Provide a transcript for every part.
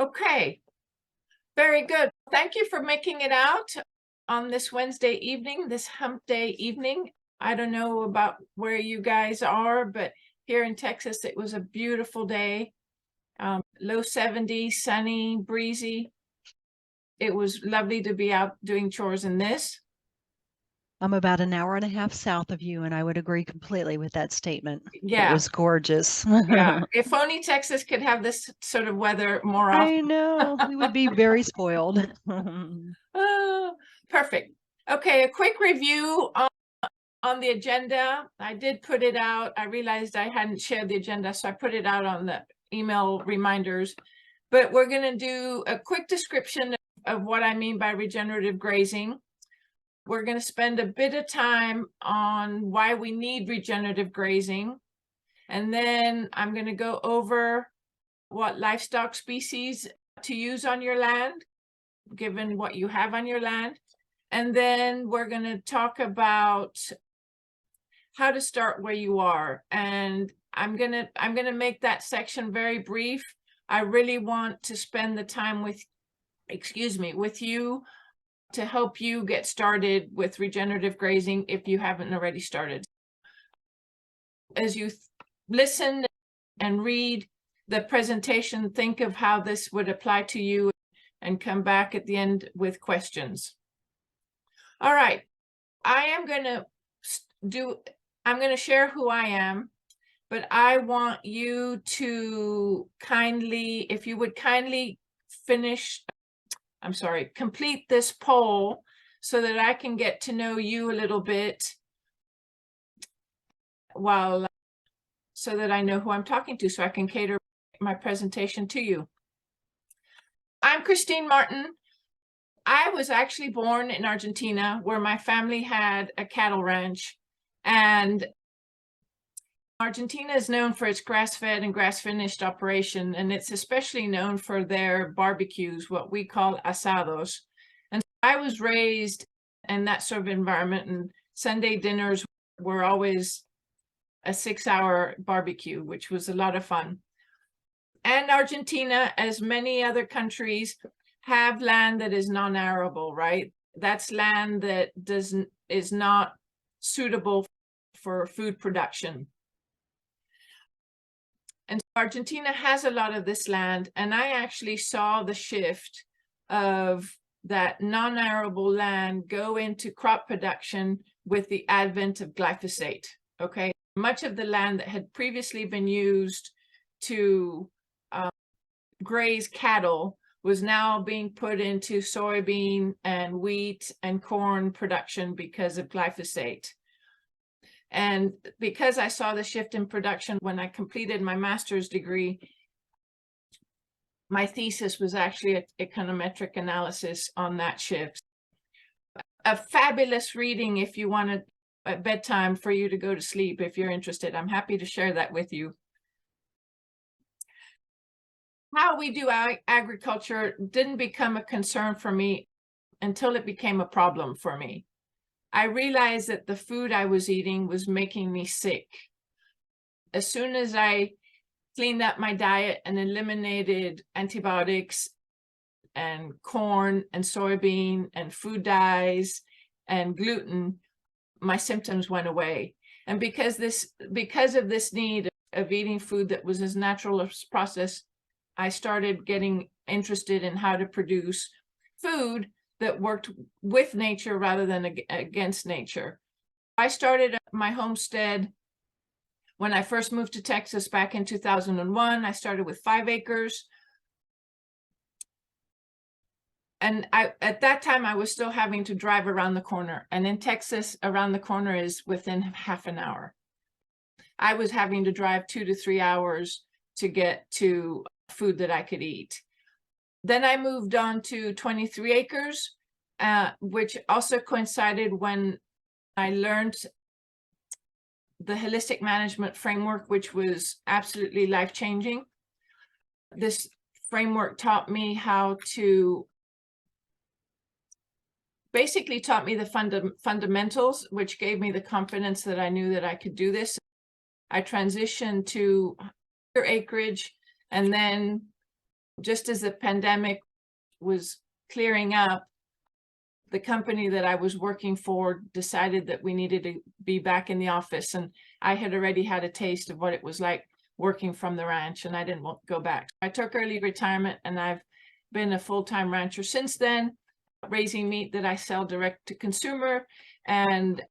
Okay, very good. Thank you for making it out on this Wednesday evening, this hump day evening. I don't know about where you guys are, but here in Texas, it was a beautiful day. Low 70s, sunny, breezy. It was lovely to be out doing chores in this. I'm about an hour and a half south of you, and I would agree completely with that statement. It Yeah, was gorgeous. yeah. If only Texas could have this sort of weather more often. I know. We would be very spoiled. Oh, perfect. Okay, a quick review on the agenda. I did put it out. I realized I hadn't shared the agenda, so I put it out on the email reminders. But we're going to do a quick description of what I mean by regenerative grazing. We're going to spend a bit of time on why we need regenerative grazing. And then I'm going to go over what livestock species to use on your land, given what you have on your land. And then we're going to talk about how to start where you are. And I'm gonna make that section very brief. I really want to spend the time with you to help you get started with regenerative grazing if you haven't already started. As you listen and read the presentation, think of how this would apply to you and come back at the end with questions. All right, I'm going to share who I am, but I want you to kindly, if you would kindly complete this poll so that I can get to know you a little bit so that I know who I'm talking to, so I can cater my presentation to you. I'm Christine Martin. I was actually born in Argentina, where my family had a cattle ranch, and Argentina is known for its grass-fed and grass-finished operation, and it's especially known for their barbecues, what we call asados. And I was raised in that sort of environment, and Sunday dinners were always a 6-hour barbecue, which was a lot of fun. And Argentina, as many other countries, have land that is non-arable, right? That's land that is not suitable for food production. And so Argentina has a lot of this land, and I actually saw the shift of that non-arable land go into crop production with the advent of glyphosate, okay? Much of the land that had previously been used to graze cattle was now being put into soybean and wheat and corn production because of glyphosate. And because I saw the shift in production when I completed my master's degree, my thesis was actually an econometric analysis on that shift. A fabulous reading if you want at bedtime for you to go to sleep if you're interested. I'm happy to share that with you. How we do agriculture didn't become a concern for me until it became a problem for me. I realized that the food I was eating was making me sick. As soon as I cleaned up my diet and eliminated antibiotics and corn and soybean and food dyes and gluten, my symptoms went away. And because of this need of eating food that was as natural as processed, I started getting interested in how to produce food that worked with nature rather than against nature. I started my homestead when I first moved to Texas back in 2001. I started with 5 acres. And at that time, I was still having to drive around the corner. And in Texas, around the corner is within half an hour. I was having to drive 2 to 3 hours to get to food that I could eat. Then I moved on to 23 acres, which also coincided when I learned the holistic management framework, which was absolutely life-changing. This framework taught me basically taught me the fundamentals, which gave me the confidence that I knew that I could do this. I transitioned to acreage, and then just as the pandemic was clearing up, the company that I was working for decided that we needed to be back in the office, and I had already had a taste of what it was like working from the ranch, and I didn't want to go back. I took early retirement, and I've been a full-time rancher since then, raising meat that I sell direct to consumer. And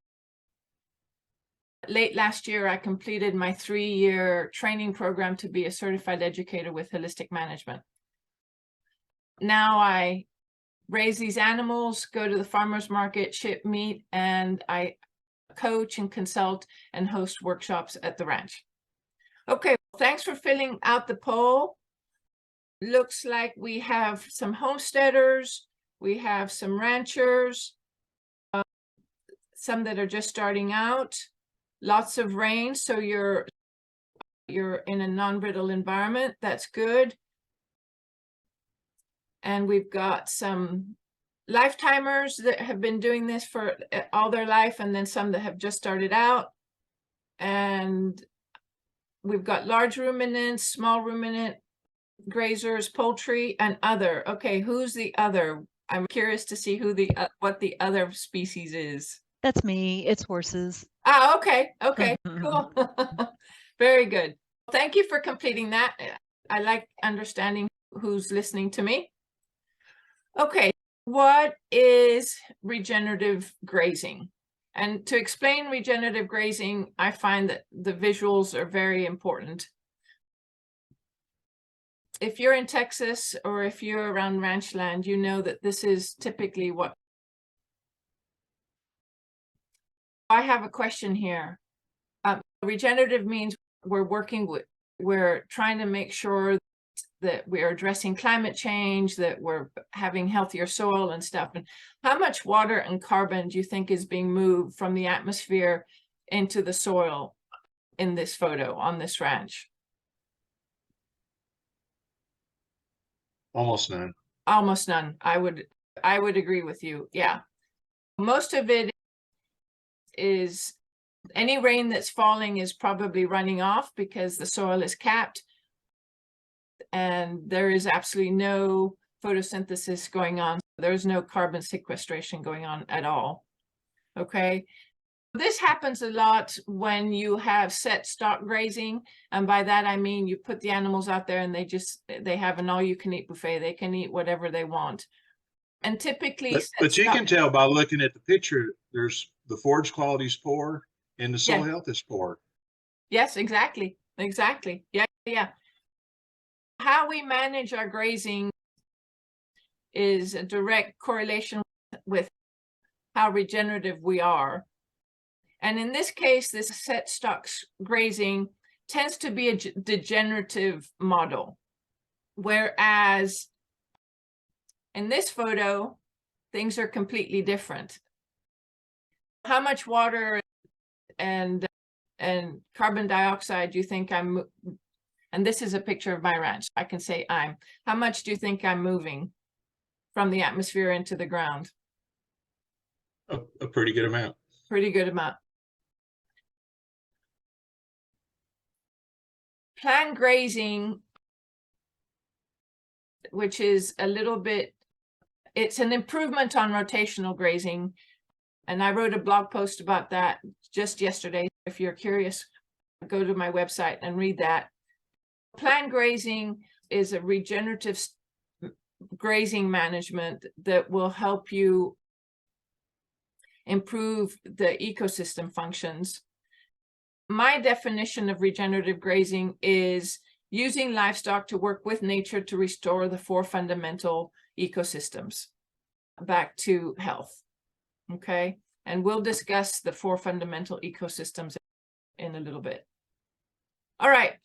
late last year, I completed my 3-year training program to be a certified educator with holistic management. Now I raise these animals, go to the farmer's market, ship meat, and I coach and consult and host workshops at the ranch. Okay, well, thanks for filling out the poll. Looks like we have some homesteaders, we have some ranchers, some that are just starting out, lots of rain, so you're in a non-brittle environment. That's good. And we've got some lifetimers that have been doing this for all their life, and then some that have just started out. And we've got large ruminants, small ruminant grazers, poultry, and other. Okay, who's the other? I'm curious to see who what the other species is. That's me. It's horses. Ah, okay, cool. Very good. Thank you for completing that. I like understanding who's listening to me. Okay, what is regenerative grazing? And to explain regenerative grazing, I find that the visuals are very important. If you're in Texas or if you're around ranch land, you know that this is typically what. I have a question here. Regenerative means we're trying to make sure that we're addressing climate change, that we're having healthier soil and stuff. And how much water and carbon do you think is being moved from the atmosphere into the soil in this photo on this ranch? Almost none. Almost none. I would agree with you. Yeah. Most of it is any rain that's falling is probably running off because the soil is capped. And there is absolutely no photosynthesis going on. There's no carbon sequestration going on at all. Okay. This happens a lot when you have set stock grazing. And by that, I mean, you put the animals out there and they have an all-you-can-eat buffet. They can eat whatever they want. And typically, but you can tell by looking at the picture, there's the forage quality is poor and the soil health is poor. Yes, exactly. Exactly. Yeah, yeah. How we manage our grazing is a direct correlation with how regenerative we are. And in this case, this set stock grazing tends to be a degenerative model. Whereas in this photo, things are completely different. How much water and carbon dioxide do you think I'm, and this is a picture of my ranch, I can say how much do you think I'm moving from the atmosphere into the ground? A pretty good amount. Pretty good amount. Planned grazing, which is a little bit, it's an improvement on rotational grazing. And I wrote a blog post about that just yesterday. If you're curious, go to my website and read that. Planned grazing is a regenerative grazing management that will help you improve the ecosystem functions. My definition of regenerative grazing is using livestock to work with nature to restore the 4 fundamental ecosystems back to health. Okay, and we'll discuss the 4 fundamental ecosystems in a little bit. All right,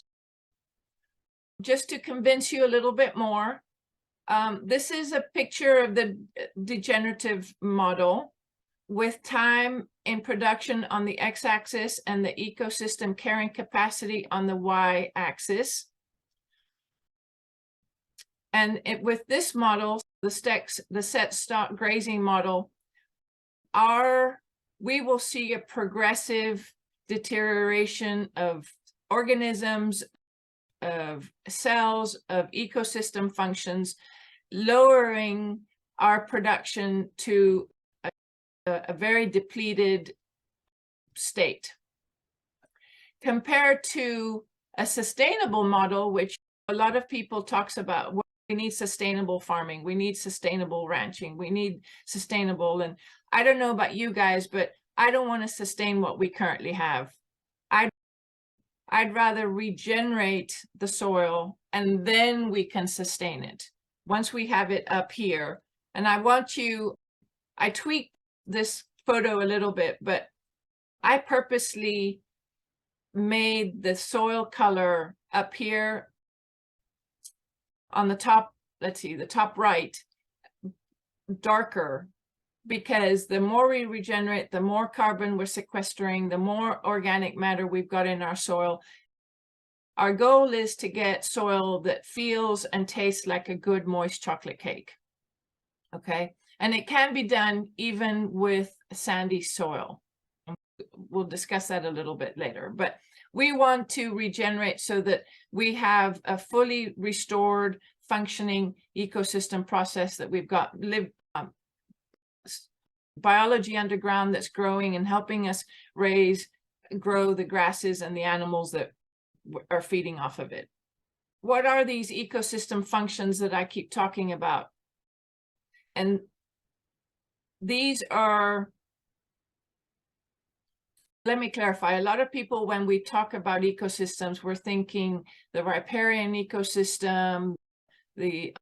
just to convince you a little bit more, this is a picture of the degenerative model with time in production on the x-axis and the ecosystem carrying capacity on the y-axis. And with this model, the set stock grazing model, we will see a progressive deterioration of organisms, cells, of ecosystem functions, lowering our production to a very depleted state. Compared to a sustainable model, which a lot of people talks about, well, we need sustainable farming, we need sustainable ranching, we need sustainable, and I don't know about you guys, but I don't want to sustain what we currently have. I'd rather regenerate the soil and then we can sustain it once we have it up here. And I tweaked this photo a little bit, but I purposely made the soil color up here on the top, let's see, the top right, darker, because the more we regenerate, the more carbon we're sequestering, the more organic matter we've got in our soil. Our goal is to get soil that feels and tastes like a good moist chocolate cake. Okay, and it can be done even with sandy soil. We'll discuss that a little bit later, but we want to regenerate so that we have a fully restored, functioning ecosystem process, that we've got biology underground that's growing and helping us grow the grasses and the animals that are feeding off of it. What are these ecosystem functions that I keep talking about? And these are, let me clarify, a lot of people, when we talk about ecosystems, we're thinking the riparian ecosystem, the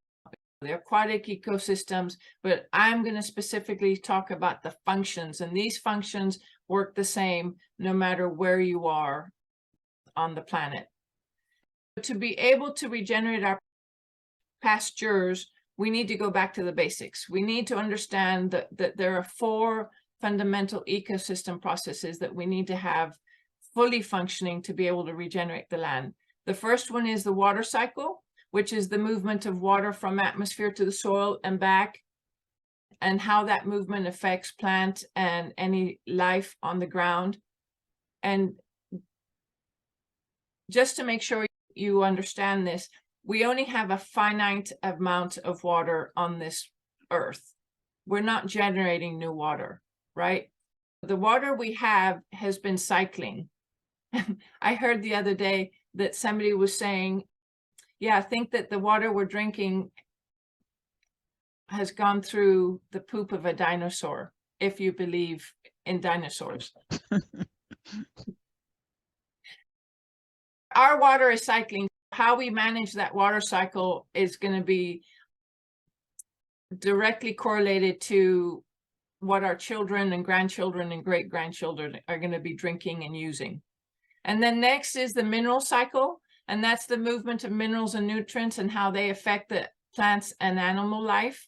aquatic ecosystems, but I'm going to specifically talk about the functions, and these functions work the same no matter where you are on the planet. To be able to regenerate our pastures, we need to go back to the basics. We need to understand that there are 4 fundamental ecosystem processes that we need to have fully functioning to be able to regenerate the land. The first one is the water cycle, which is the movement of water from atmosphere to the soil and back, and how that movement affects plant and any life on the ground. And just to make sure you understand this, we only have a finite amount of water on this earth. We're not generating new water, right? The water we have has been cycling. I heard the other day that somebody was saying, yeah, I think that the water we're drinking has gone through the poop of a dinosaur, if you believe in dinosaurs. Our water is cycling. How we manage that water cycle is going to be directly correlated to what our children and grandchildren and great-grandchildren are going to be drinking and using. And then next is the mineral cycle, and that's the movement of minerals and nutrients and how they affect the plants and animal life.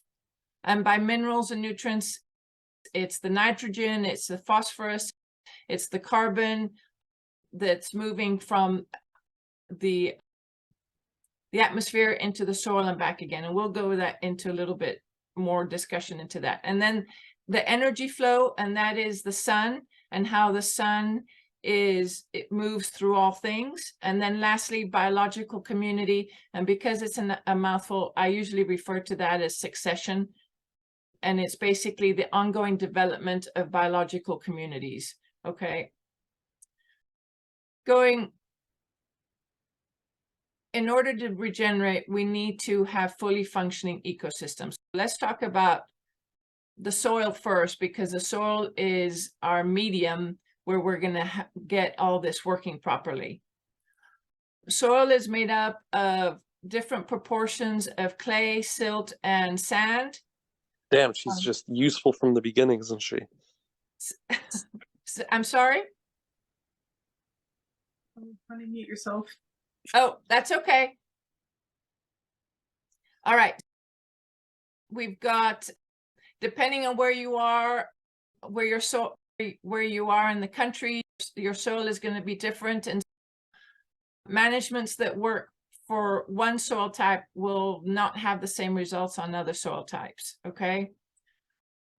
And by minerals and nutrients, it's the nitrogen, it's the phosphorus, it's the carbon that's moving from the atmosphere into the soil and back again. And we'll go into a little bit more discussion into that. And then the energy flow, and that is the sun and how the sun it moves through all things. And then lastly, biological community. And because it's a mouthful, I usually refer to that as succession. And it's basically the ongoing development of biological communities. Okay. In order to regenerate, we need to have fully functioning ecosystems. Let's talk about the soil first, because the soil is our medium where we're going to get all this working properly. Soil is made up of different proportions of clay, silt, and sand. Damn, she's just useful from the beginning, isn't she? I'm sorry? Unmute yourself. Oh, that's okay. All right. We've got, depending on where you are, where you are in the country, your soil is going to be different, and managements that work for one soil type will not have the same results on other soil types. Okay.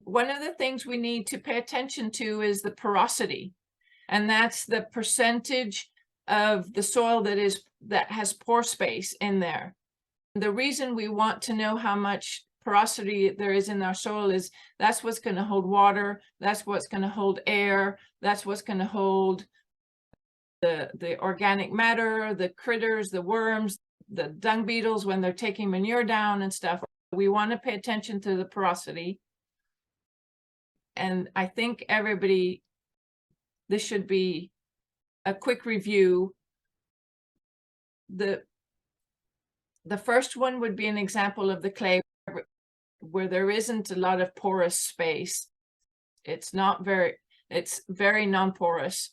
One of the things we need to pay attention to is the porosity, and that's the percentage of the soil that has pore space in there. The reason we want to know how much porosity there is in our soil is that's what's going to hold water, that's what's going to hold air, that's what's going to hold the organic matter, the critters, the worms, the dung beetles when they're taking manure down and stuff. We want to pay attention to the porosity. And I think everybody, this should be a quick review. The first one would be an example of the clay where there isn't a lot of porous space. It's very non-porous.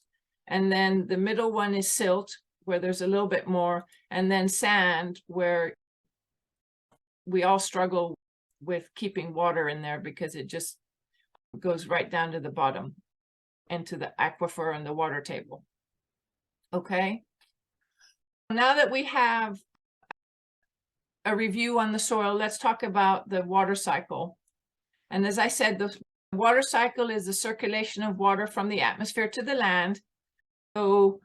And then the middle one is silt, where there's a little bit more, and then sand, where we all struggle with keeping water in there because it just goes right down to the bottom into the aquifer and the water table. Okay. Now that we have a review on the soil, let's talk about the water cycle. And as I said, the water cycle is the circulation of water from the atmosphere to the land. So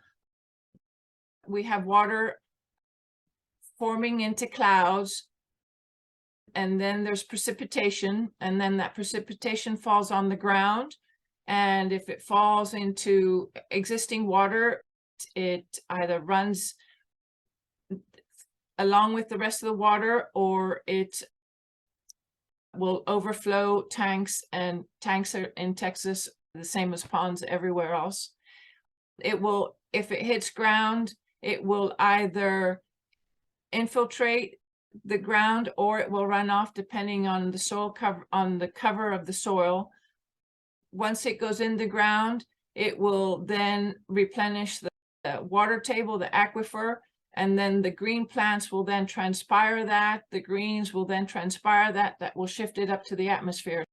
we have water forming into clouds, and then there's precipitation, and then that precipitation falls on the ground. And if it falls into existing water, it either runs along with the rest of the water, or it will overflow tanks, and tanks are in Texas the same as ponds everywhere else. It will, if it hits ground, it will either infiltrate the ground or it will run off depending on the soil cover, on the cover of the soil. Once it goes in the ground, it will then replenish the water table, the aquifer, and then the green plants will then transpire that. The greens will then transpire that. That will shift it up to the atmosphere.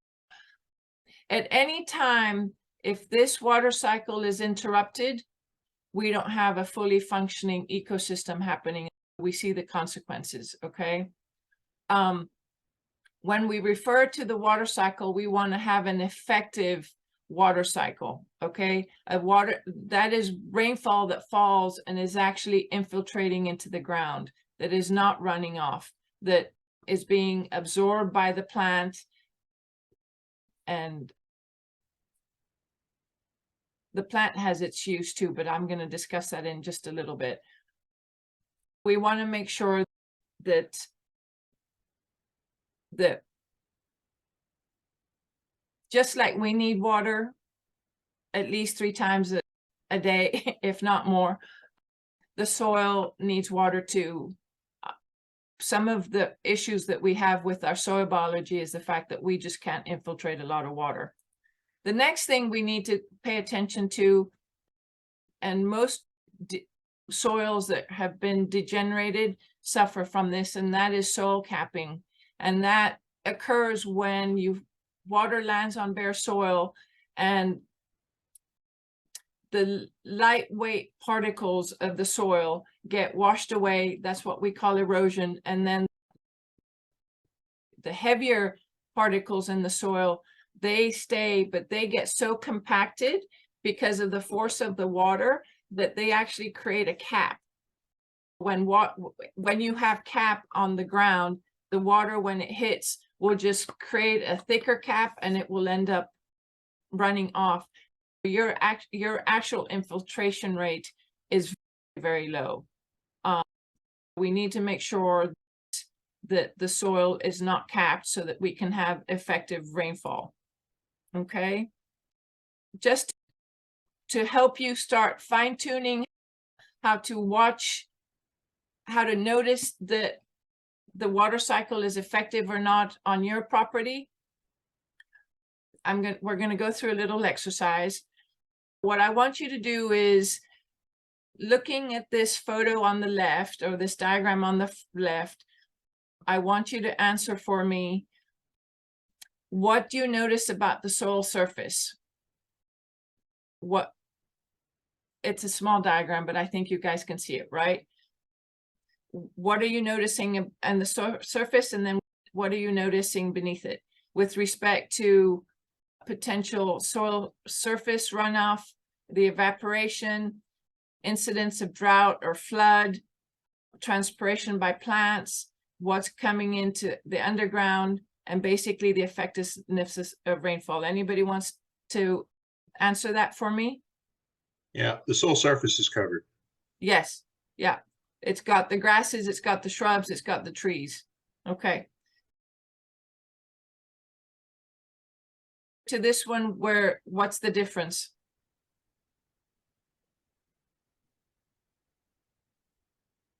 At any time, if this water cycle is interrupted, we don't have a fully functioning ecosystem happening. We see the consequences, okay? When we refer to the water cycle, we want to have an effective water cycle, okay? A water that is rainfall that falls and is actually infiltrating into the ground, that is not running off, that is being absorbed by the plant. And the plant has its use too, but I'm going to discuss that in just a little bit. We want to make sure that just like we need water at least 3 times a day, if not more, the soil needs water too. Some of the issues that we have with our soil biology is the fact that we just can't infiltrate a lot of water. The next thing we need to pay attention to, and most soils that have been degenerated suffer from this, and that is soil capping. And that occurs when water lands on bare soil and the lightweight particles of the soil get washed away. That's what we call erosion. And then the heavier particles in the soil, they stay, but they get so compacted because of the force of the water that they actually create a cap. When you have cap on the ground, the water, when it hits, will just create a thicker cap and it will end up running off. Your actual infiltration rate is very low. We need to make sure that the soil is not capped so that we can have effective rainfall. Okay, just to help you start fine-tuning how to watch, how to notice that the water cycle is effective or not on your property. We're going to go through a little exercise. What I want you to do is, looking at this photo on the left, or this diagram on the left, I want you to answer for me, what do you notice about the soil surface? It's a small diagram, but I think you guys can see it, right? What are you noticing on the surface, and then what are you noticing beneath it with respect to potential soil surface runoff, the evaporation, incidents of drought or flood, transpiration by plants, what's coming into the underground, and basically the effectiveness of rainfall. Anybody wants to answer that for me? Yeah, the soil surface is covered. Yes, yeah. It's got the grasses, it's got the shrubs, it's got the trees. Okay. To this one, what's the difference?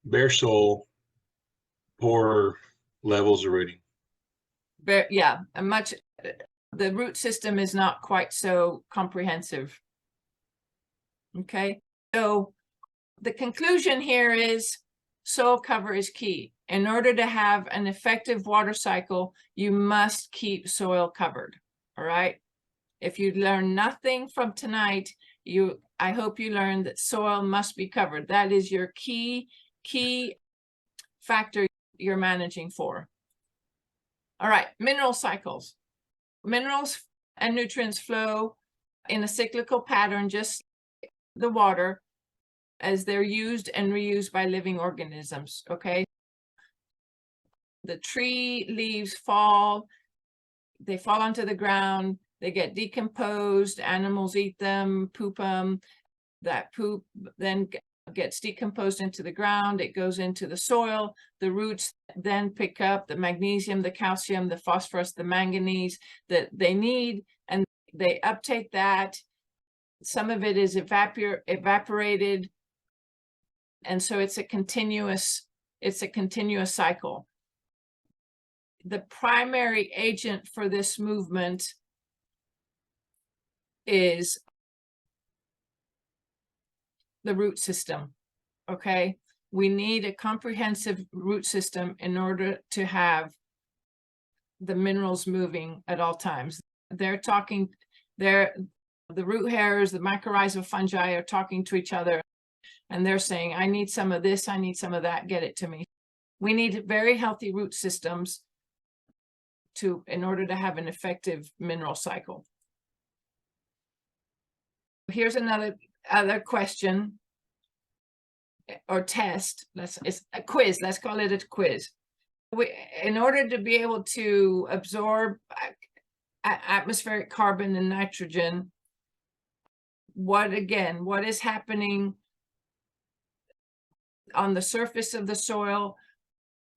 Bare soil, poor levels of rooting. Yeah, the root system is not quite so comprehensive. Okay, so the conclusion here is soil cover is key. In order to have an effective water cycle, you must keep soil covered. All right. If you learn nothing from tonight, I hope you learned that soil must be covered. That is your key factor you're managing for. All right, mineral cycles. Minerals and nutrients flow in a cyclical pattern, just like the water, as they're used and reused by living organisms, okay? The tree leaves fall, they fall onto the ground, they get decomposed, animals eat them, poop them, that poop then gets decomposed into the ground, it goes into the soil, the roots then pick up the magnesium, the calcium, the phosphorus, the manganese that they need, and they uptake that. Some of it is evaporated, and so it's a continuous cycle. The primary agent for this movement is the root system. Okay, we need a comprehensive root system in order to have the minerals moving at all times. The root hairs, the mycorrhizal fungi are talking to each other, and they're saying, I need some of this, I need some of that, get it to me. We need very healthy root systems in order to have an effective mineral cycle. Here's another question or test. It's a quiz. Let's call it a quiz. In order to be able to absorb atmospheric carbon and nitrogen, what is happening on the surface of the soil?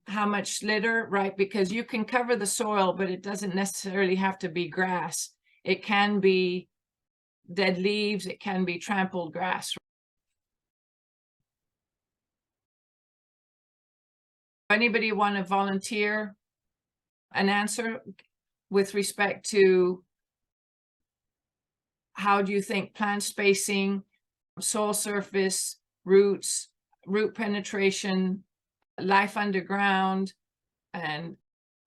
How much litter, right? Because you can cover the soil, but it doesn't necessarily have to be grass. It can be dead leaves, it can be trampled grass. Anybody want to volunteer an answer with respect to how do you think plant spacing, soil surface, roots, root penetration, life underground, and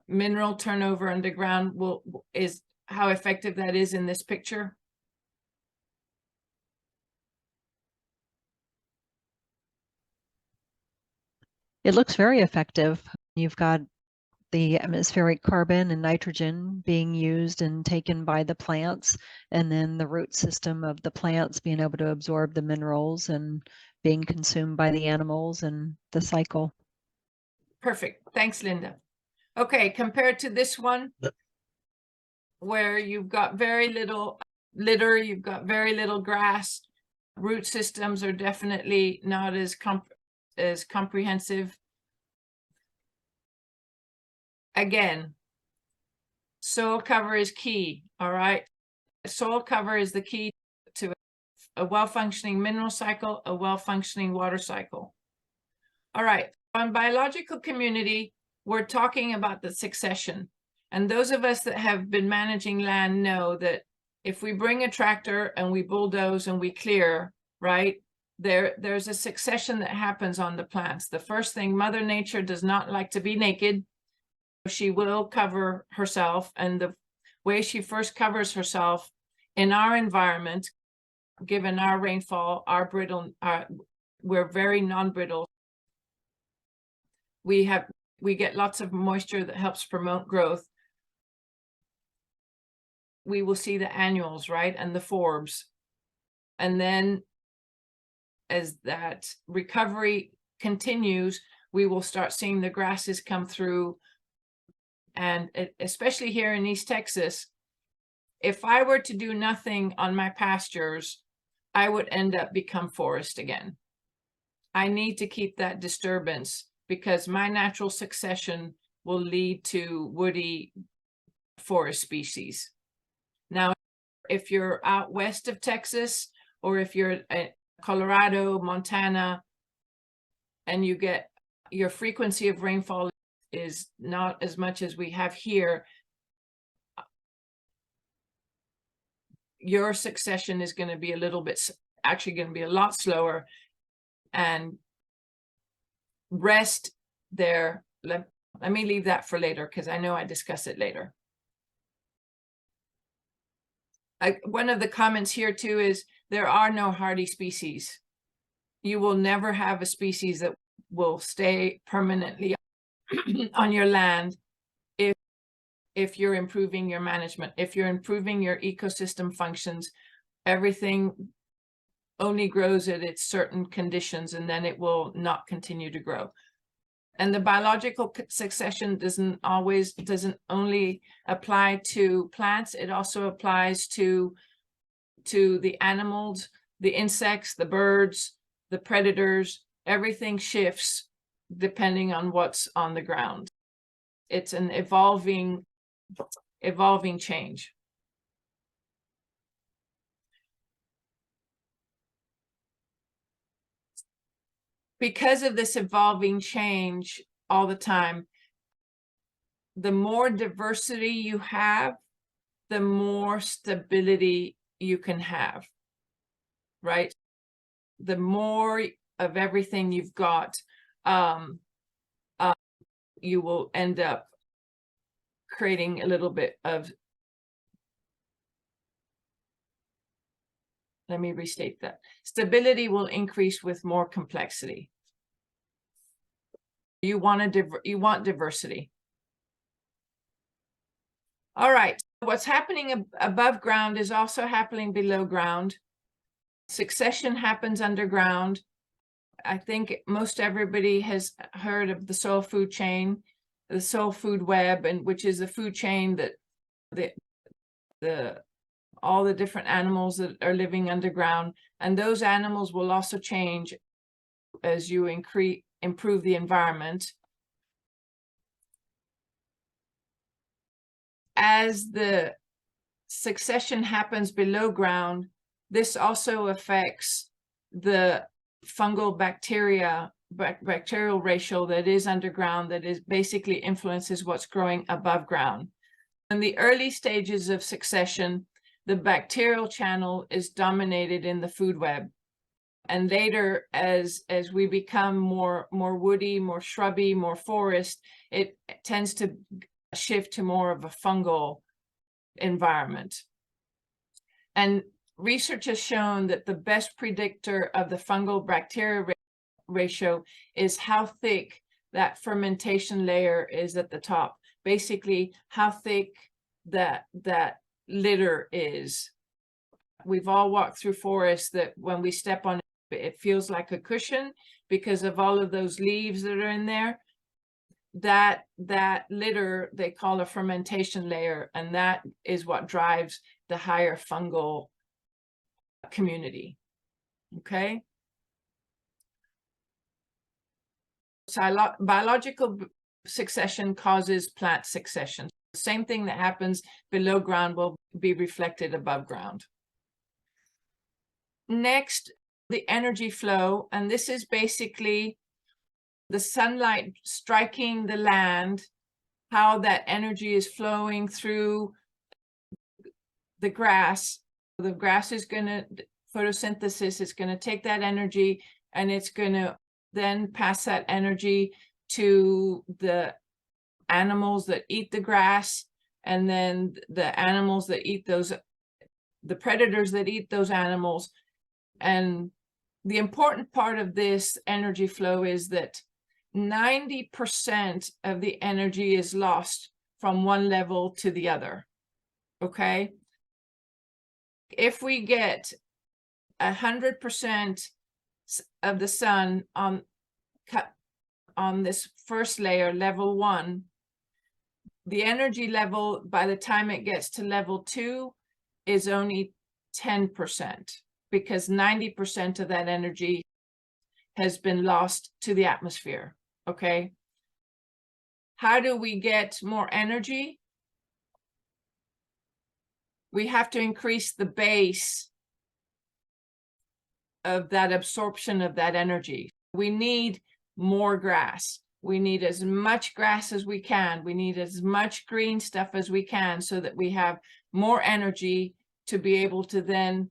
mineral turnover underground is how effective that is in this picture? It looks very effective. You've got the atmospheric carbon and nitrogen being used and taken by the plants, and then the root system of the plants being able to absorb the minerals and being consumed by the animals, and the cycle. Perfect. Thanks, Linda. Okay, compared to this one, where you've got very little litter, you've got very little grass, root systems are definitely not as comprehensive. Again, soil cover is key, all right? Soil cover is the key to a well-functioning mineral cycle, a well-functioning water cycle. All right, on biological community, we're talking about the succession. And those of us that have been managing land know that if we bring a tractor and we bulldoze and we clear, right, there's a succession that happens on the plants. The first thing, Mother Nature does not like to be naked. She will cover herself, and the way she first covers herself in our environment, given our rainfall, we're very non-brittle. We get lots of moisture that helps promote growth. We will see the annuals, right, and the forbs. And then that recovery continues, we will start seeing the grasses come through. And especially here in East Texas, if I were to do nothing on my pastures, I would end up become forest again. I need to keep that disturbance because my natural succession will lead to woody forest species. Now, if you're out west of Texas, or if you're in Colorado, Montana, and you get your frequency of rainfall is not as much as we have here, your succession is going to be a little bit, actually going to be a lot slower. And rest there, let me leave that for later because I know I discuss it later. One of the comments here too is there are no hardy species. You will never have a species that will stay permanently on your land if you're improving your management, if you're improving your ecosystem functions. Everything only grows at its certain conditions, and then it will not continue to grow. And the biological succession doesn't only apply to plants, it also applies to the animals, the insects, the birds, the predators. Everything shifts depending on what's on the ground. It's an evolving change. Because of this evolving change all the time, the more diversity you have, the more stability you can have, right? The more of everything you've got, you will end up creating a little bit of, let me restate that. Stability will increase with more complexity. You want diversity. All right, what's happening above ground is also happening below ground. Succession happens underground. I think most everybody has heard of the soil food chain, the soil food web, and which is the food chain that all the different animals that are living underground, and those animals will also change as you improve the environment. As the succession happens below ground, this also affects the fungal bacterial ratio that is underground, that is basically influences what's growing above ground. In the early stages of succession, the bacterial channel is dominated in the food web. And later, as we become more woody, more shrubby, more forest, it tends to shift to more of a fungal environment. And research has shown that the best predictor of the fungal bacterial ratio is how thick that fermentation layer is at the top. Basically, how thick that litter is. We've all walked through forests that when we step on it, it feels like a cushion because of all of those leaves that are in there. That litter they call a fermentation layer, and that is what drives the higher fungal community. Okay. So biological succession causes plant succession. The same thing that happens below ground will be reflected above ground. Next, the energy flow, and this is basically the sunlight striking the land, how that energy is flowing through the grass. The grass is going to photosynthesis, it's going to take that energy and it's going to then pass that energy to the animals that eat the grass, and then the animals that eat those, the predators that eat those animals. And the important part of this energy flow is that 90% of the energy is lost from one level to the other. Okay. If we get 100% of the sun on this first layer, level 1, the energy level by the time it gets to level 2 is only 10%, because 90% of that energy has been lost to the atmosphere. Okay. How do we get more energy? We have to increase the base of that absorption of that energy. We need more grass. We need as much grass as we can. We need as much green stuff as we can so that we have more energy to be able to then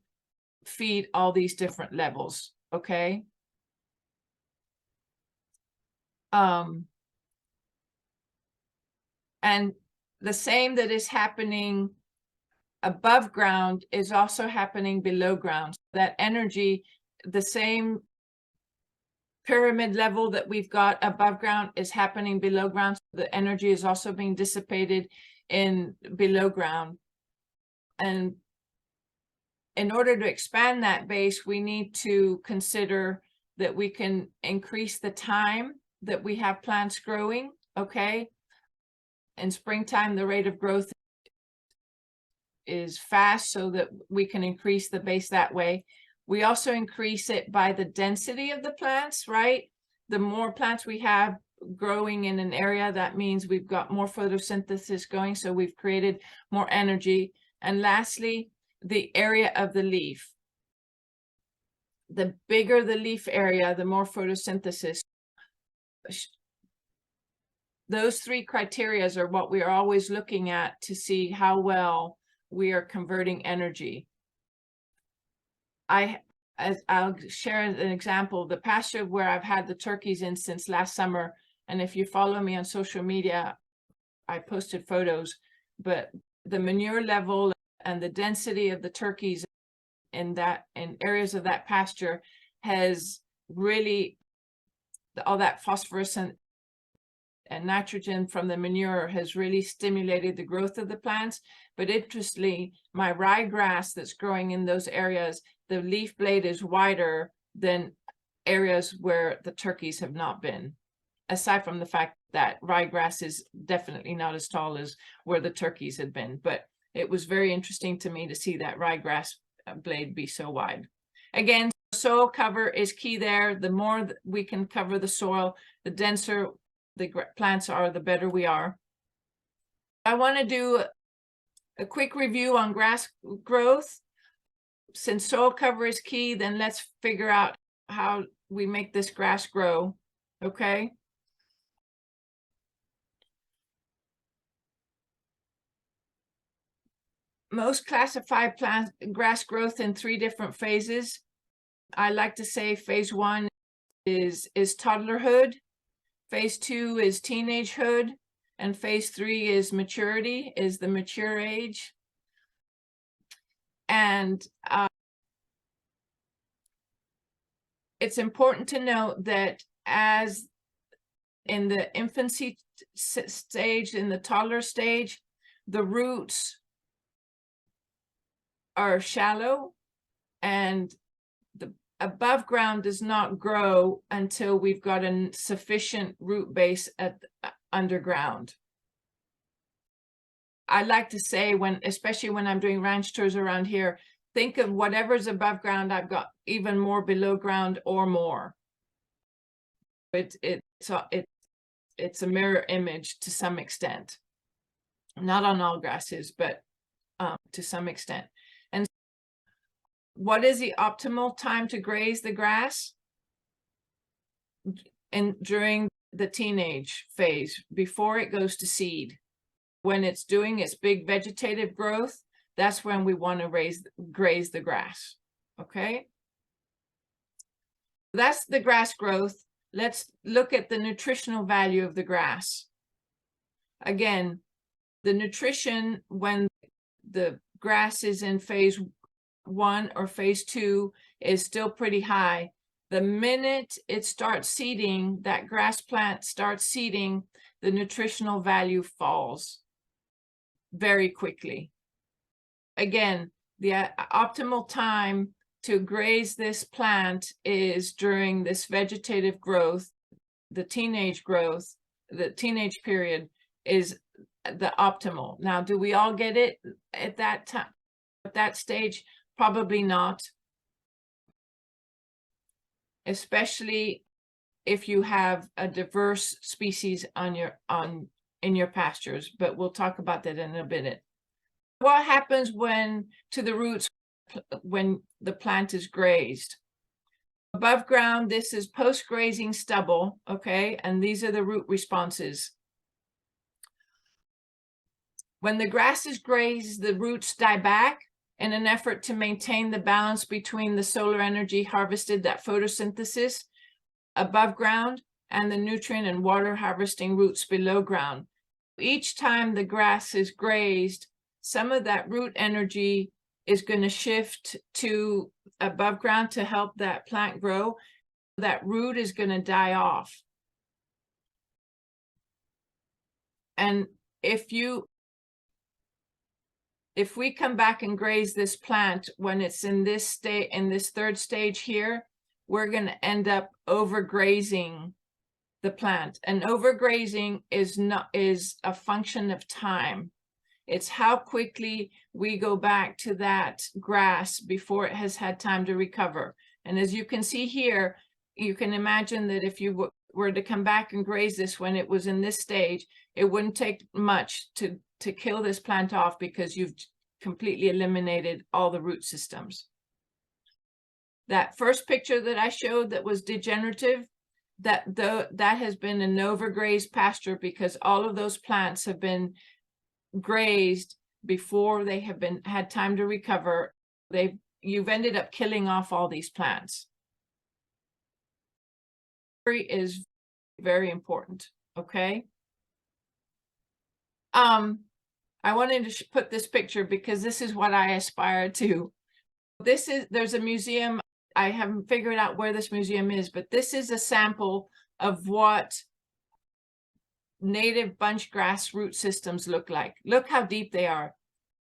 feed all these different levels. Okay. And the same that is happening above ground is also happening below ground. That energy, the same pyramid level that we've got above ground is happening below ground. The energy is also being dissipated in below ground. And in order to expand that base, we need to consider that we can increase the time that we have plants growing. Okay. In springtime, the rate of growth is fast, so that we can increase the base that way. We also increase it by the density of the plants, right? The more plants we have growing in an area, that means we've got more photosynthesis going, so we've created more energy. And lastly, the area of the leaf. The bigger the leaf area, the more photosynthesis. Those 3 criteria are what we are always looking at to see how well we are converting energy. I'll share an example. The pasture where I've had the turkeys in since last summer, and if you follow me on social media, I posted photos, but the manure level and the density of the turkeys in areas of that pasture has really, all that phosphorus and nitrogen from the manure has really stimulated the growth of the plants. But interestingly, my ryegrass that's growing in those areas, the leaf blade is wider than areas where the turkeys have not been, aside from the fact that ryegrass is definitely not as tall as where the turkeys had been. But it was very interesting to me to see that ryegrass blade be so wide. Again, soil cover is key there. The more we can cover the soil, the denser the plants are, the better we are. I want to do a quick review on grass growth. Since soil cover is key, then let's figure out how we make this grass grow. Okay. Most classify grass growth in 3 different phases. I like to say phase 1 is toddlerhood. Phase 2 is teenagehood, and phase 3 is maturity, is the mature age. And it's important to note that as in the infancy stage, in the toddler stage, the roots are shallow, and the above ground does not grow until we've got a sufficient root base at underground. I like to say, especially when I'm doing ranch tours around here, think of whatever's above ground, I've got even more below ground or more. It's a mirror image to some extent, not on all grasses, but to some extent. And what is the optimal time to graze the grass? And during the teenage phase, before it goes to seed. When it's doing its big vegetative growth, that's when we want to graze the grass. Okay. That's the grass growth. Let's look at the nutritional value of the grass. Again, the nutrition when the grass is in phase 1 or phase 2 is still pretty high. The minute it starts seeding, that grass plant starts seeding, the nutritional value falls very quickly. Again, the optimal time to graze this plant is during this vegetative growth, the teenage growth, the teenage period is the optimal. Now, do we all get it at that time, at that stage? Probably not. Especially if you have a diverse species in your pastures, but we'll talk about that in a minute. What happens when to the roots when the plant is grazed? Above ground, this is post-grazing stubble, okay? And these are the root responses. When the grass is grazed, the roots die back in an effort to maintain the balance between the solar energy harvested, that photosynthesis above ground, and the nutrient and water harvesting roots below ground. Each time the grass is grazed, some of that root energy is going to shift to above ground to help that plant grow. That root is going to die off. And if we come back and graze this plant when it's in this state, in this third stage here, we're going to end up overgrazing the plant. And overgrazing is a function of time. It's how quickly we go back to that grass before it has had time to recover. And as you can see here, you can imagine that if you were to come back and graze this when it was in this stage, it wouldn't take much to kill this plant off because you've completely eliminated all the root systems. That first picture that I showed that was degenerative, that has been an overgrazed pasture because all of those plants have been grazed before they have had time to recover. You've ended up killing off all these plants. Is very important, okay? I wanted to put this picture because this is what I aspire to. There's a museum. I haven't figured out where this museum is, but this is a sample of what native bunch grass root systems look like. Look how deep they are.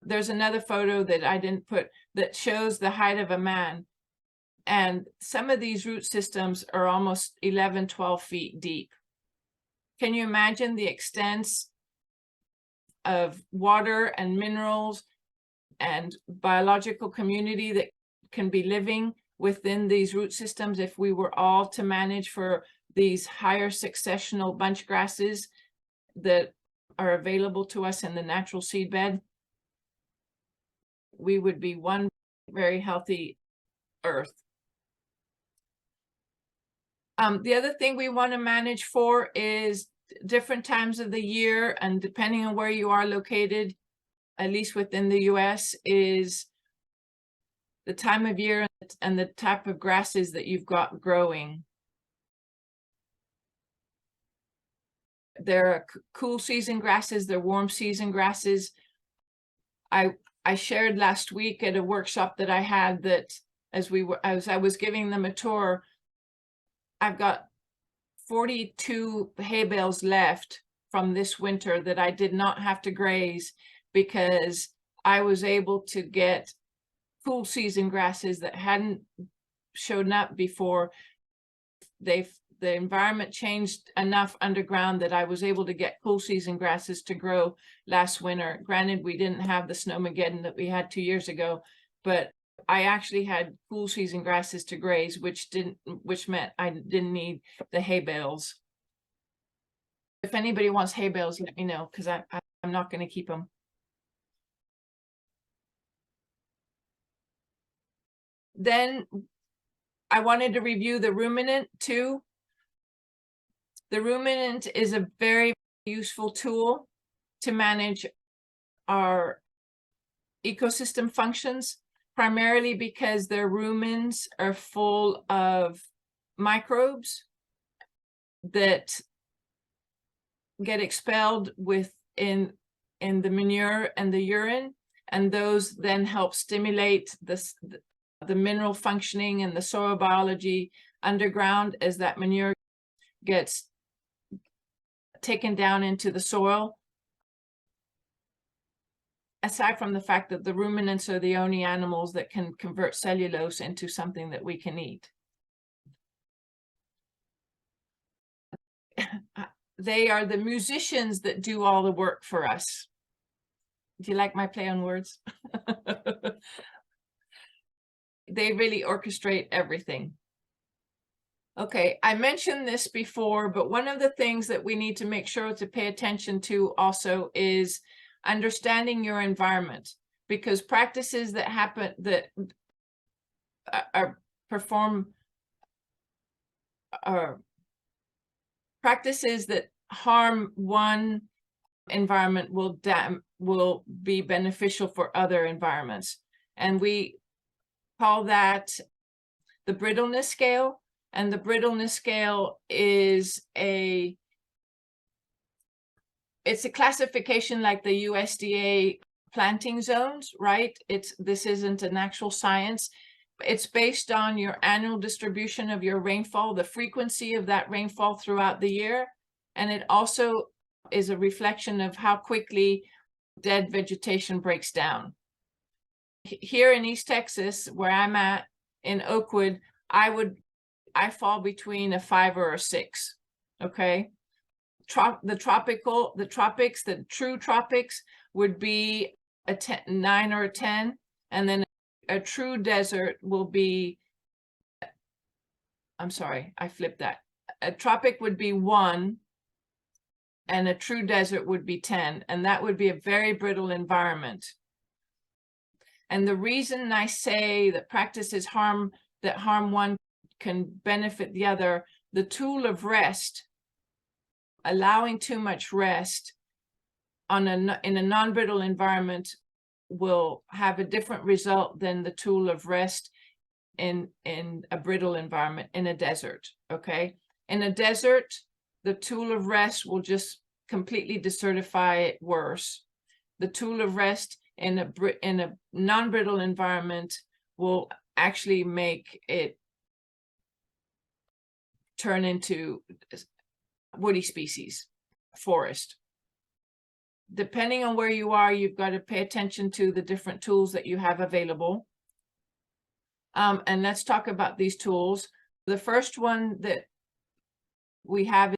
There's another photo that I didn't put that shows the height of a man. And some of these root systems are almost 11, 12 feet deep. Can you imagine the extents of water and minerals and biological community that can be living within these root systems if we were all to manage for these higher successional bunch grasses that are available to us in the natural seed bed? We would be one very healthy earth. The other thing we want to manage for is different times of the year, and depending on where you are located, at least within the US, is the time of year and the type of grasses that you've got growing. There are cool season grasses, there are warm season grasses. I shared last week at a workshop that I had that as I was giving them a tour, I've got 42 hay bales left from this winter that I did not have to graze because I was able to get cool season grasses that hadn't shown up before. The environment changed enough underground that I was able to get cool season grasses to grow last winter. Granted, we didn't have the snowmageddon that we had 2 years ago, but I actually had cool season grasses to graze, which meant I didn't need the hay bales. If anybody wants hay bales, let me know, because I'm not going to keep them. Then I wanted to review the ruminant too. The ruminant is a very useful tool to manage our ecosystem functions, primarily because their rumens are full of microbes that get expelled in the manure and the urine, and those then help stimulate the mineral functioning and the soil biology underground as that manure gets taken down into the soil. aside from the fact that the ruminants are the only animals that can convert cellulose into something that we can eat. They are the musicians that do all the work for us. Do you like my play on words? They really orchestrate everything. Okay, I mentioned this before, but one of the things that we need to make sure to pay attention to also is understanding your environment, because practices that happen that are practices that harm one environment will be beneficial for other environments, and we call that the brittleness scale. And the brittleness scale is it's a classification like the USDA planting zones, right? This isn't an actual science. It's based on your annual distribution of your rainfall, the frequency of that rainfall throughout the year. And it also is a reflection of how quickly dead vegetation breaks down. Here in East Texas, where I'm at in Oakwood, I fall between a 5 or a 6. Okay. The tropics, the true tropics would be a 9 or a 10. And then a true desert will be, I'm sorry, I flipped that. A tropic would be 1 and a true desert would be 10. And that would be a very brittle environment. And the reason I say that practices that harm one can benefit the other, the tool of rest, allowing too much rest in a non-brittle environment will have a different result than the tool of rest in a brittle environment, in a desert. Okay, in a desert, the tool of rest will just completely desertify it worse. The tool of rest in a non-brittle environment will actually make it turn into woody species, forest. Depending on where you are, you've got to pay attention to the different tools that you have available. And let's talk about these tools. The first one that we have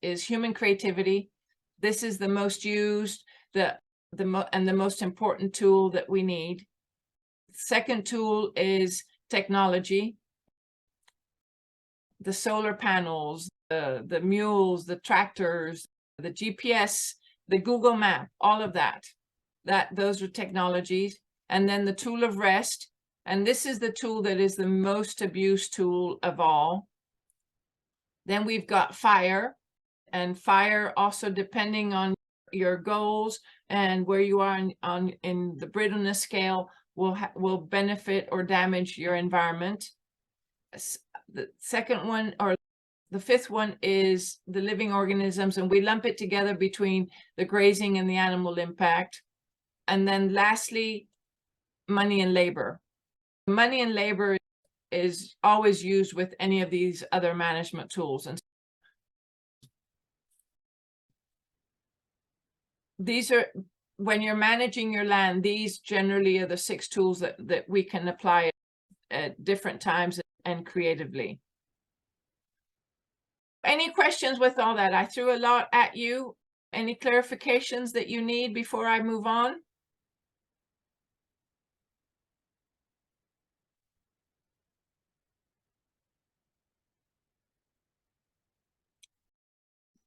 is human creativity. This is the most used, the most important tool that we need. Second tool is technology. The solar panels, the mules, the tractors, the GPS, the Google Map, all of that. Those are technologies. And then the tool of rest. And this is the tool that is the most abused tool of all. Then we've got fire. And fire also, depending on your goals and where you are in the brittleness scale, will benefit or damage your environment. The second one, or the fifth one, is the living organisms, and we lump it together between the grazing and the animal impact. And then lastly, money and labor. Money and labor is always used with any of these other management tools. And these are, when you're managing your land, these generally are the 6 tools that we can apply at different times and creatively. Any questions with all that? I threw a lot at you. Any clarifications that you need before I move on?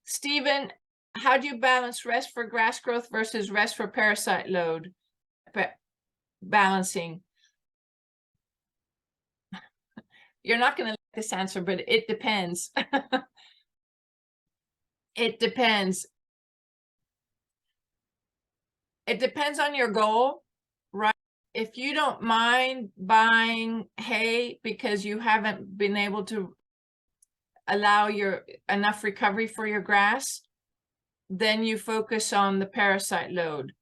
Stephen, how do you balance rest for grass growth versus rest for parasite load? Balancing. You're not going to like this answer, but it depends. It depends. It depends on your goal, right? If you don't mind buying hay because you haven't been able to allow enough recovery for your grass, then you focus on the parasite load.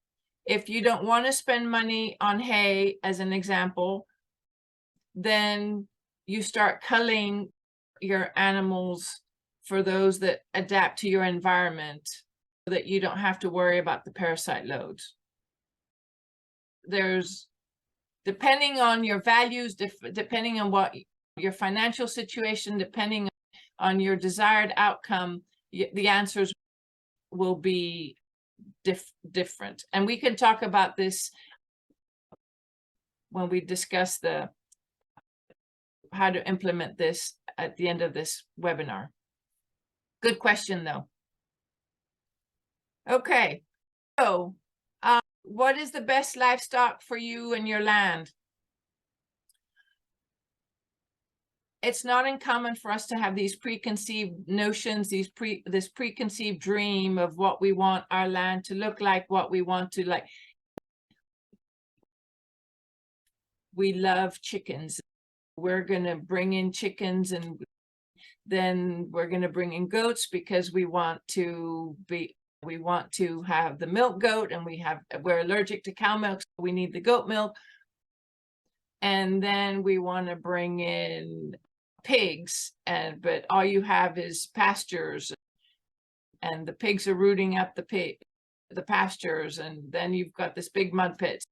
If you don't want to spend money on hay, as an example, then you start culling your animals for those that adapt to your environment so that you don't have to worry about the parasite loads. there's, depending on your values, depending on what your financial situation, depending on your desired outcome, the answers will be different. And we can talk about this when we discuss how to implement this at the end of this webinar. Good question, though. Okay, so what is the best livestock for you and your land? It's not uncommon for us to have these preconceived notions, this preconceived dream of what we want our land to look like, what we want to like. We love chickens. We're going to bring in chickens, and then we're going to bring in goats because we want to have the milk goat, and we're allergic to cow milk, so we need the goat milk. And then we want to bring in pigs, but all you have is pastures, and the pigs are rooting up the pastures, and then you've got this big mud pit.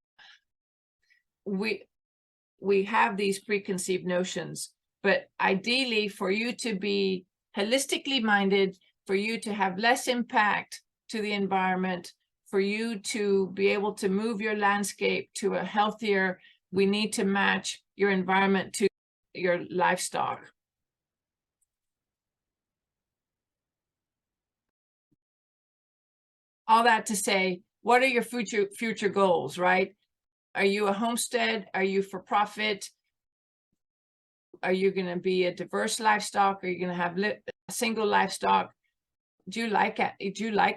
We have these preconceived notions, but ideally for you to be holistically minded, for you to have less impact to the environment, for you to be able to move your landscape to a healthier, we need to match your environment to your livestock. All that to say, what are your future goals, right? Are you a homestead? Are you for profit? Are you going to be a diverse livestock? Are you going to have a single livestock? Do you like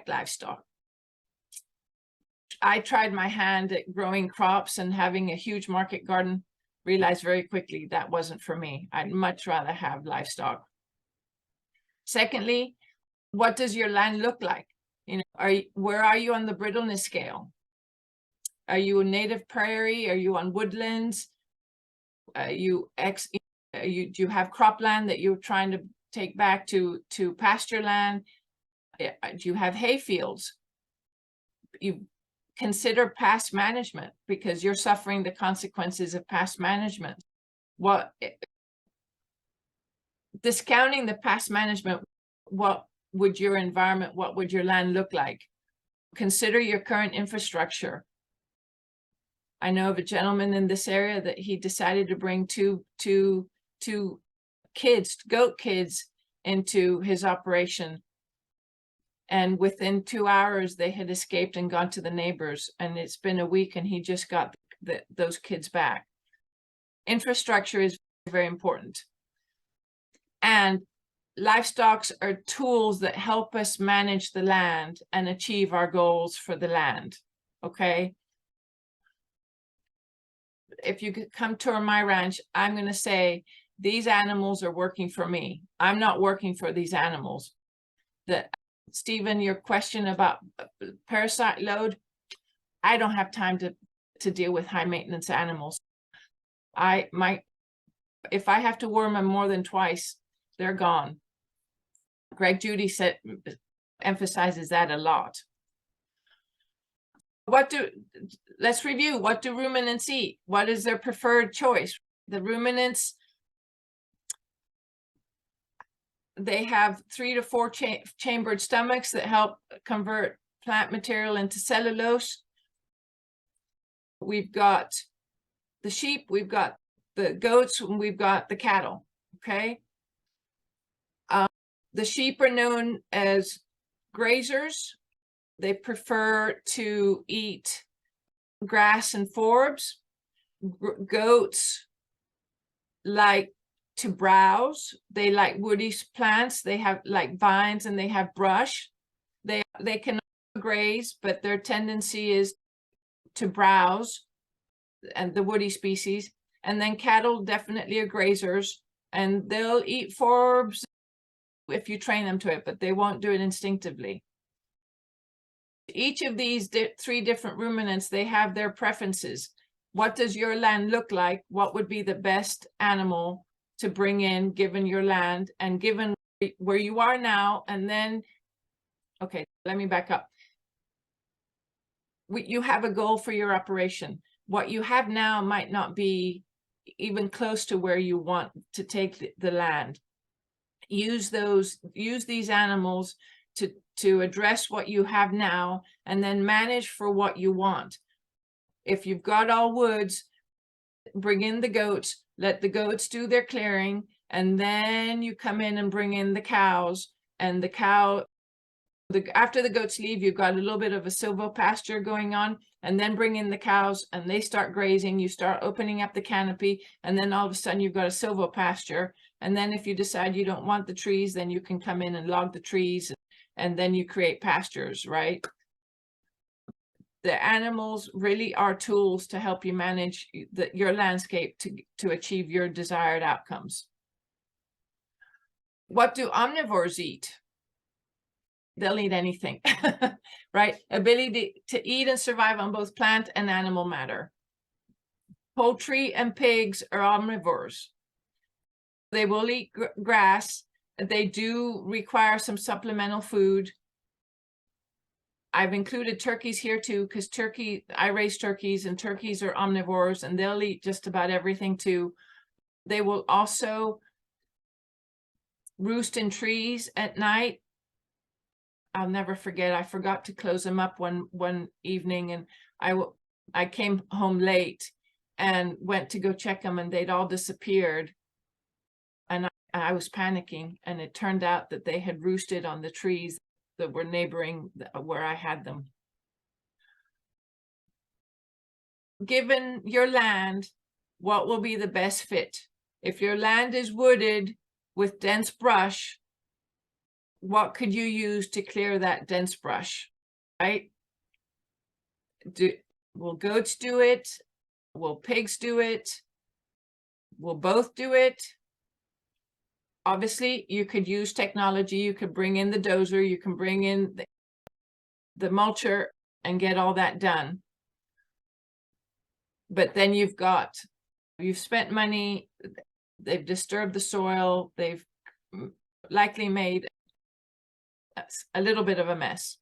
livestock? I tried my hand at growing crops and having a huge market garden, realized very quickly that wasn't for me. I'd much rather have livestock. Secondly, what does your land look like? Where are you on the brittleness scale? Are you a native prairie? Are you on woodlands? Do you have cropland that you're trying to take back to pasture land? Do you have hay fields? You consider past management, because you're suffering the consequences of past management. Discounting the past management, what would your environment, what would your land look like? Consider your current infrastructure. I know of a gentleman in this area that he decided to bring two kids, goat kids, into his operation. And within 2 hours, they had escaped and gone to the neighbors. And it's been a week, and he just got those kids back. Infrastructure is very important. And livestock are tools that help us manage the land and achieve our goals for the land. Okay. If you come tour my ranch, I'm going to say these animals are working for me. I'm not working for these animals. Stephen, your question about parasite load, I don't have time to deal with high maintenance animals. If I have to worm them more than twice, they're gone. Greg Judy emphasizes that a lot. Let's review. What do ruminants eat? What is their preferred choice? The ruminants, they have 3 to 4 chambered stomachs that help convert plant material into cellulose. We've got the sheep, we've got the goats, and we've got the cattle. Okay. The sheep are known as grazers. They prefer to eat grass and forbs. Goats like to browse. They like woody plants. They have like vines, and they have brush. They can graze, but their tendency is to browse, and the woody species. And then cattle definitely are grazers, and they'll eat forbs if you train them to it, but they won't do it instinctively. Each of these 3 different ruminants, they have their preferences. What does your land look like? What would be the best animal to bring in given your land and given where you are now? And then, okay, let me back up. You have a goal for your operation. what you have now might not be even close to where you want to take the land. Use these animals to address what you have now, and then manage for what you want. If you've got all woods, bring in the goats, let the goats do their clearing, and then you come in and bring in the cows. And after the goats leave, you've got a little bit of a silvopasture going on, and then bring in the cows and they start grazing. You start opening up the canopy, and then all of a sudden you've got a silvopasture. And then if you decide you don't want the trees, then you can come in and log the trees, and then you create pastures, right? The animals really are tools to help you manage your landscape to achieve your desired outcomes. What do omnivores eat? They'll eat anything, right? Ability to eat and survive on both plant and animal matter. Poultry and pigs are omnivores. They will eat grass. They do require some supplemental food. I've included turkeys here too, because I raise turkeys, and turkeys are omnivores, and they'll eat just about everything too. They will also roost in trees at night. I'll never forget, I forgot to close them up one evening, and I came home late and went to go check them, and they'd all disappeared. And I was panicking, and it turned out that they had roosted on the trees that were neighboring where I had them. Given your land, what will be the best fit? If your land is wooded with dense brush, what could you use to clear that dense brush, right? Will goats do it? Will pigs do it? Will both do it? Obviously, you could use technology. You could bring in the dozer, you can bring in the mulcher and get all that done. But then you've spent money, they've disturbed the soil, they've likely made a little bit of a mess.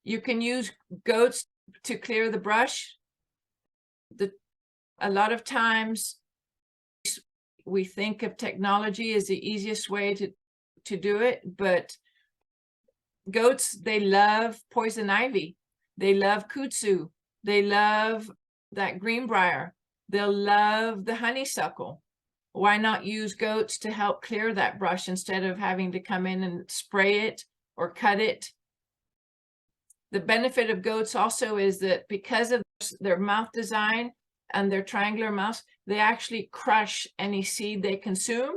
You can use goats to clear the brush. A lot of times we think of technology as the easiest way to do it, but goats, they love poison ivy. They love kudzu. They love that greenbrier. They'll love the honeysuckle. Why not use goats to help clear that brush instead of having to come in and spray it or cut it? The benefit of goats also is that because of their mouth design and their triangular mouths, they actually crush any seed they consume.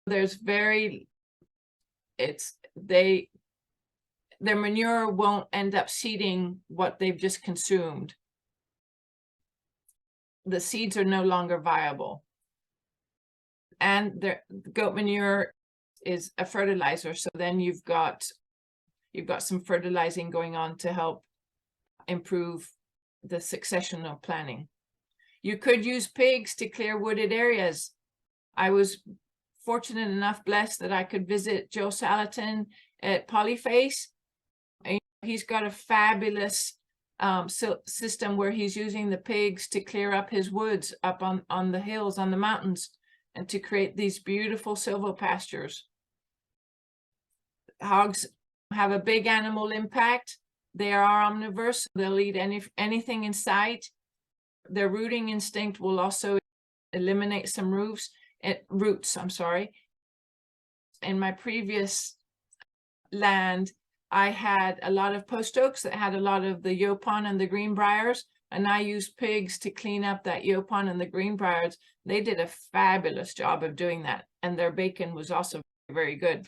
Their manure won't end up seeding what they've just consumed. The seeds are no longer viable. And their goat manure is a fertilizer, so then you've got some fertilizing going on to help improve the successional planning. You could use pigs to clear wooded areas. I was fortunate enough, blessed, that I could visit Joe Salatin at Polyface. And he's got a fabulous system where he's using the pigs to clear up his woods up on the hills, on the mountains, and to create these beautiful silvopastures. Hogs have a big animal impact. They are omnivores. They'll eat anything in sight. Their rooting instinct will also eliminate some roots. In my previous land, I had a lot of post oaks that had a lot of the yaupon and the greenbriers, and I used pigs to clean up that yaupon and the greenbriers. They did a fabulous job of doing that, and their bacon was also very good.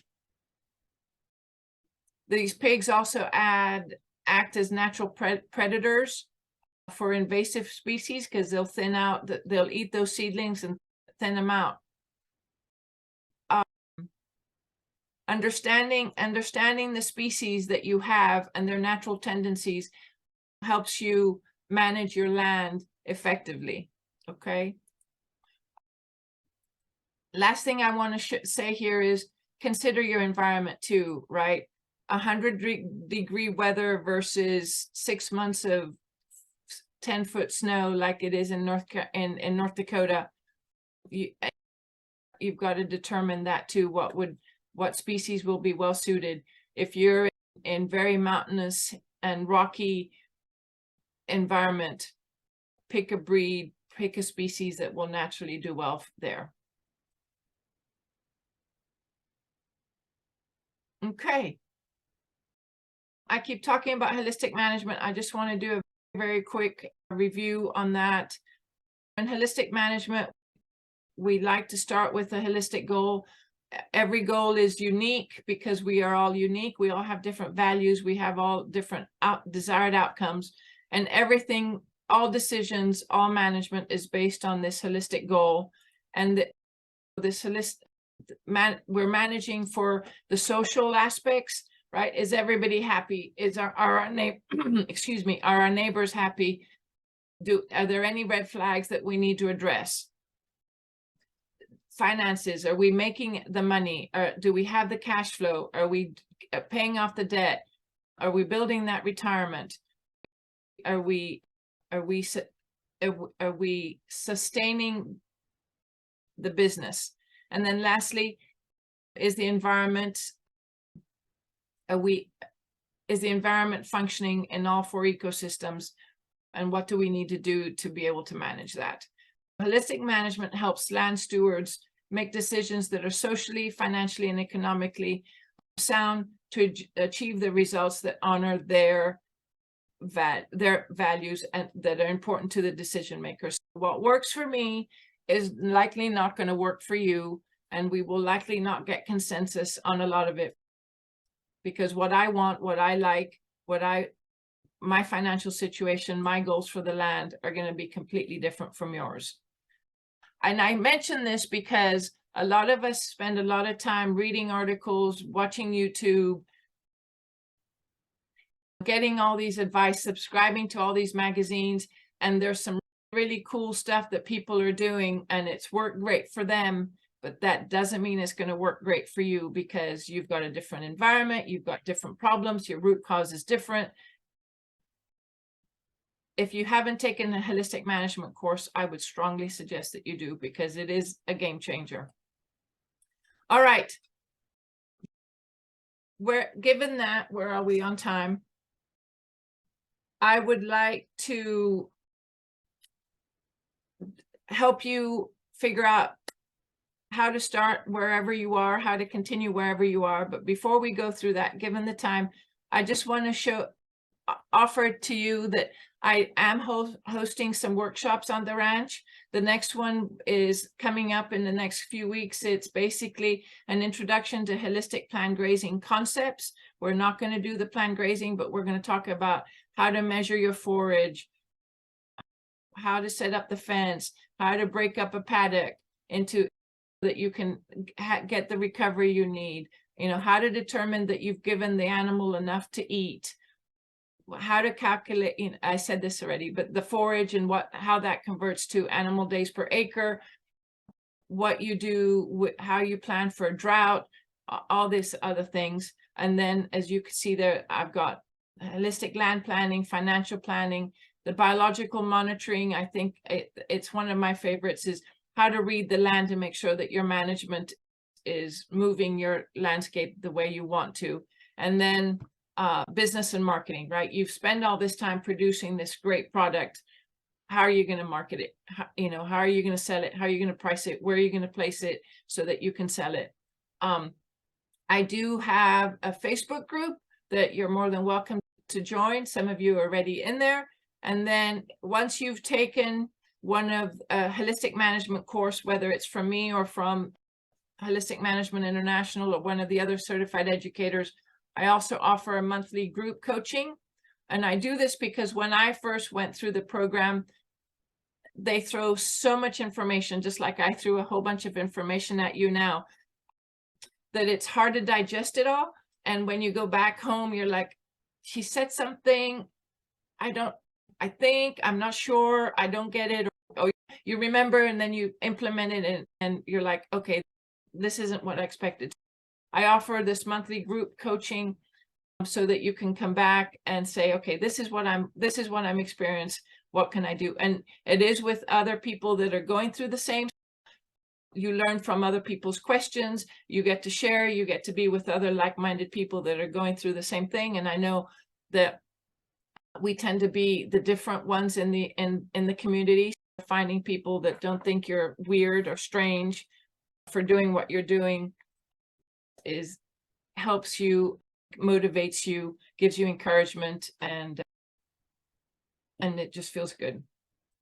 These pigs also act as natural predators for invasive species, because they'll eat those seedlings and thin them out. Understanding the species that you have and their natural tendencies helps you manage your land effectively. Okay. Last thing I want to say here is consider your environment too, right? 100-degree weather versus 6 months of 10-foot snow like it is in North Dakota, you've got to determine that too. What species will be well suited. If you're in very mountainous and rocky environment, pick a breed, pick a species that will naturally do well there. Okay. I keep talking about holistic management. I just want to do a very quick review on that. In holistic management, we like to start with a holistic goal. Every goal is unique because we are all unique. We all have different values. We have all different desired outcomes, and everything, all decisions, all management is based on this holistic goal. And this holistic we're managing for the social aspects, right? Is everybody happy? Is our excuse me, are our neighbors happy? Are there any red flags that we need to address? Finances, are we making the money? Do we have the cash flow? Are we paying off the debt? Are we building that retirement? Are we sustaining the business? And then lastly, is the environment functioning in all 4 ecosystems? And what do we need to do to be able to manage that? Holistic management helps land stewards make decisions that are socially, financially, and economically sound to achieve the results that honor their values and that are important to the decision makers. What works for me is likely not going to work for you, and we will likely not get consensus on a lot of it, because what I want, what I like, my financial situation, my goals for the land are going to be completely different from yours. And I mention this because a lot of us spend a lot of time reading articles, watching YouTube, getting all these advice, subscribing to all these magazines, and there's some really cool stuff that people are doing, and it's worked great for them, but that doesn't mean it's going to work great for you, because you've got a different environment, you've got different problems, your root cause is different. If you haven't taken a holistic management course, I would strongly suggest that you do, because it is a game changer. All right. Given that, where are we on time? I would like to help you figure out how to start wherever you are, how to continue wherever you are. But before we go through that, given the time, I just want to offer to you that I am hosting some workshops on the ranch. The next one is coming up in the next few weeks. It's basically an introduction to holistic planned grazing concepts. We're not going to do the planned grazing, but we're going to talk about how to measure your forage, how to set up the fence, how to break up a paddock into that you can get the recovery you need, how to determine that you've given the animal enough to eat, how to calculate, I said this already, but the forage and how that converts to animal days per acre, what you do, how you plan for a drought, all these other things. And then, as you can see there, I've got holistic land planning, financial planning, the biological monitoring. I think it's one of my favorites, is how to read the land and make sure that your management is moving your landscape the way you want to. And then business and marketing, right? You've spent all this time producing this great product. How are you going to market it? How are you going to sell it? How are you going to price it? Where are you going to place it so that you can sell it? I do have a Facebook group that you're more than welcome to join. Some of you are already in there. And then once you've taken one of a holistic management course, whether it's from me or from Holistic Management International or one of the other certified educators, I also offer a monthly group coaching. And I do this because when I first went through the program, they throw so much information, just like I threw a whole bunch of information at you now, that it's hard to digest it all. And when you go back home, you're like, she said something, I'm not sure, I don't get it. Or you remember, and then you implement it, and you're like, okay, this isn't what I expected. I offer this monthly group coaching so that you can come back and say, okay, this is what I'm experiencing. What can I do? And it is with other people that are going through the same. You learn from other people's questions. You get to share. You get to be with other like-minded people that are going through the same thing. And I know that we tend to be the different ones in the community. Finding people that don't think you're weird or strange for doing what you're doing helps you, motivates you, gives you encouragement, and it just feels good.